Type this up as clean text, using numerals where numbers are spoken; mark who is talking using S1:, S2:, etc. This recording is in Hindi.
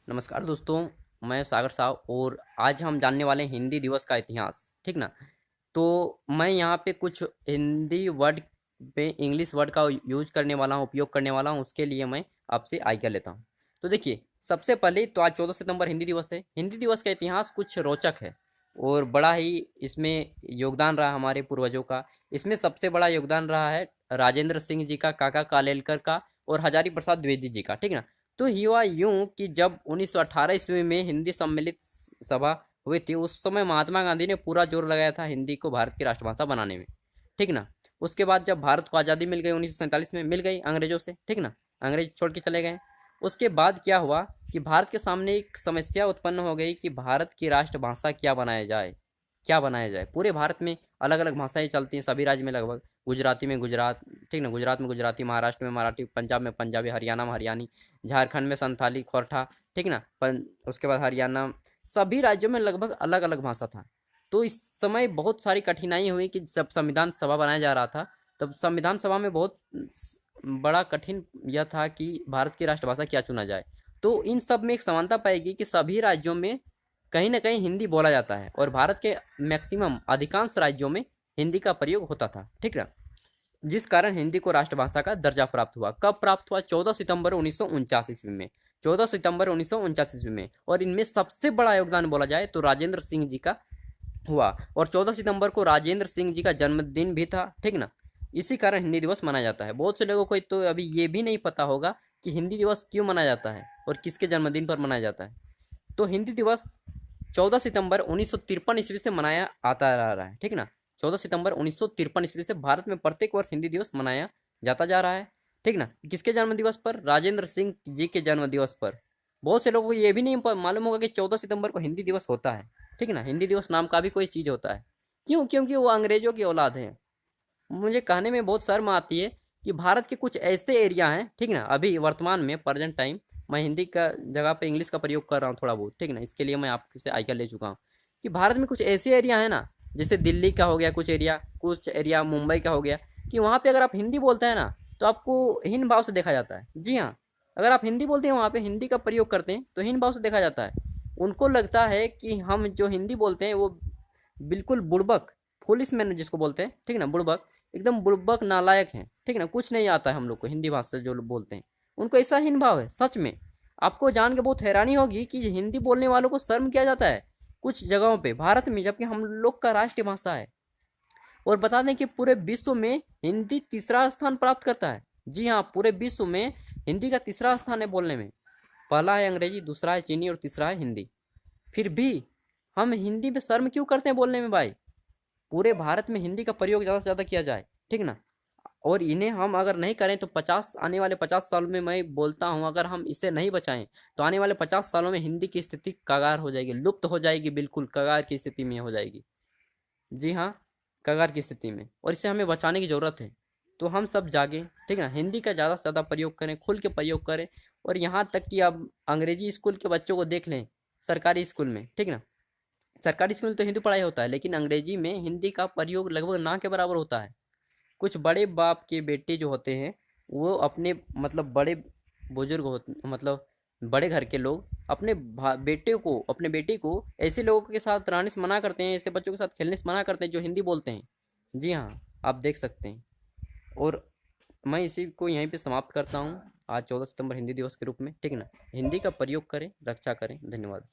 S1: नमस्कार दोस्तों, मैं सागर साहब और आज हम जानने वाले हैं हिंदी दिवस का इतिहास। ठीक ना। तो मैं यहाँ पे कुछ हिंदी वर्ड पे इंग्लिश वर्ड का यूज करने वाला हूँ, उपयोग करने वाला हूँ। उसके लिए मैं आपसे आज्ञा लेता हूँ। तो देखिए, सबसे पहले तो आज 14 सितंबर हिंदी दिवस है। हिंदी दिवस का इतिहास कुछ रोचक है और बड़ा ही इसमें योगदान रहा हमारे पूर्वजों का। इसमें सबसे बड़ा योगदान रहा है राजेंद्र सिंह जी का, काका कालेलकर का और हजारी प्रसाद द्विवेदी जी का। ठीक ना। तो हुआ यूं कि जब 1918 ईस्वी में हिंदी सम्मिलित सभा हुई थी, उस समय महात्मा गांधी ने पूरा जोर लगाया था हिंदी को भारत की राष्ट्रभाषा बनाने में। ठीक ना। उसके बाद जब भारत को आज़ादी मिल गई 1947 में, मिल गई अंग्रेजों से। ठीक ना। अंग्रेज छोड़ के चले गए। उसके बाद क्या हुआ कि भारत के सामने एक समस्या उत्पन्न हो गई कि भारत की राष्ट्रभाषा क्या बनाया जाए, क्या बनाया जाए। पूरे भारत में अलग अलग भाषाएं चलती हैं, सभी राज्य में लगभग। गुजराती में गुजरात, ठीक ना, गुजरात में गुजराती, महाराष्ट्र में मराठी, पंजाब में पंजाबी, हरियाणा में हरियाणी, झारखंड में संथाली, खोरठा। ठीक ना। उसके बाद हरियाणा, सभी राज्यों में लगभग अलग अलग भाषा था। तो इस समय बहुत सारी कठिनाई हुई कि जब संविधान सभा बनाया जा रहा था, तब संविधान सभा में बहुत बड़ा कठिन यह था कि भारत की राष्ट्रभाषा क्या चुना जाए। तो इन सब में एक समानता पाएगी कि सभी राज्यों में कहीं ना कहीं हिंदी बोला जाता है और भारत के मैक्सिमम अधिकांश राज्यों में हिंदी का प्रयोग होता था। ठीक है। जिस कारण हिंदी को राष्ट्रभाषा का दर्जा प्राप्त हुआ। कब प्राप्त हुआ? 14 सितंबर 1949 ईस्वी में। 14 सितंबर 1949 ईस्वी में। और इनमें सबसे बड़ा योगदान बोला जाए तो राजेंद्र सिंह जी का हुआ। और 14 सितंबर को राजेंद्र सिंह जी का जन्मदिन भी था। ठीक ना। इसी कारण हिंदी दिवस मनाया जाता है। बहुत से लोगों को तो अभी ये भी नहीं पता होगा कि हिंदी दिवस क्यों मनाया जाता है और किसके जन्मदिन पर मनाया जाता है। तो हिंदी दिवस 14 सितंबर 1953 ईस्वी से मनाया आता आ रहा है। ठीक ना। 14 सितंबर 1953 ईस्वी से भारत में प्रत्येक वर्ष हिंदी दिवस मनाया जाता जा रहा है। ठीक ना। किसके जन्म दिवस पर? राजेंद्र सिंह जी के जन्म दिवस पर। बहुत से लोगों को ये भी नहीं मालूम होगा कि 14 सितंबर को हिंदी दिवस होता है। ठीक ना। हिंदी दिवस नाम का भी कोई चीज होता है। क्यों? क्योंकि वो अंग्रेजों की औलाद है। मुझे कहने में बहुत शर्म आती है कि भारत के कुछ ऐसे एरिया हैं, ठीक ना, अभी वर्तमान में प्रेजेंट टाइम, मैं हिंदी का जगह पे इंग्लिश का प्रयोग कर रहा हूँ थोड़ा बहुत। ठीक ना। इसके लिए मैं आपसे आइडिया ले चुका हूँ कि भारत में कुछ ऐसे एरिया है ना, जैसे दिल्ली का हो गया कुछ एरिया मुंबई का हो गया, कि वहाँ पे अगर आप हिंदी बोलते हैं ना तो आपको हीन भाव से देखा जाता है। जी हाँ। अगर आप हिंदी बोलते हैं, वहाँ पे हिंदी का प्रयोग करते हैं, तो हीन भाव से देखा जाता है। उनको लगता है कि हम जो हिंदी बोलते हैं वो बिल्कुल बुड़बक, फुलिश मैन जिसको बोलते हैं, ठीक ना, बुड़बक, एकदम बुड़बक नालायक हैं। ठीक ना। कुछ नहीं आता है हम लोग को हिंदी भाषा जो लोग बोलते हैं, उनको ऐसा हीन भाव है। सच में आपको जान के बहुत हैरानी होगी कि हिंदी बोलने वालों को शर्म किया जाता है कुछ जगहों पे भारत में, जबकि हम लोग का राष्ट्रीय भाषा है। और बता दें कि पूरे विश्व में हिंदी तीसरा स्थान प्राप्त करता है। जी हाँ, पूरे विश्व में हिंदी का तीसरा स्थान है बोलने में। पहला है अंग्रेजी, दूसरा है चीनी और तीसरा है हिंदी। फिर भी हम हिंदी में शर्म क्यों करते हैं बोलने में भाई? पूरे भारत में हिंदी का प्रयोग ज़्यादा से ज़्यादा किया जाए। ठीक ना। और इन्हें हम अगर नहीं करें तो 50 साल में मैं बोलता हूँ, अगर हम इसे नहीं बचाएं तो आने वाले 50 सालों में हिंदी की स्थिति कगार हो जाएगी, लुप्त हो जाएगी, बिल्कुल कगार की स्थिति में हो जाएगी। जी हाँ, कगार की स्थिति में। और इसे हमें बचाने की ज़रूरत है। तो हम सब जागे, ठीक है ना, हिंदी का ज़्यादा से ज़्यादा प्रयोग करें, खुल के प्रयोग करें। और यहाँ तक कि अब अंग्रेजी स्कूल के बच्चों को देख लें, सरकारी स्कूल में, ठीक ना, सरकारी स्कूल में तो हिंदी पढ़ाई होता है, लेकिन अंग्रेजी में हिंदी का प्रयोग लगभग ना के बराबर होता है। कुछ बड़े बाप के बेटे जो होते हैं, वो अपने मतलब बड़े बुजुर्ग होते, मतलब बड़े घर के लोग अपने बेटे को ऐसे लोगों के साथ रहने से मना करते हैं, ऐसे बच्चों के साथ खेलने से मना करते हैं जो हिंदी बोलते हैं। जी हाँ, आप देख सकते हैं। और मैं इसी को यहीं पे समाप्त करता हूँ आज 14 सितंबर हिंदी दिवस के रूप में। ठीक ना। हिंदी का प्रयोग करें, रक्षा करें। धन्यवाद।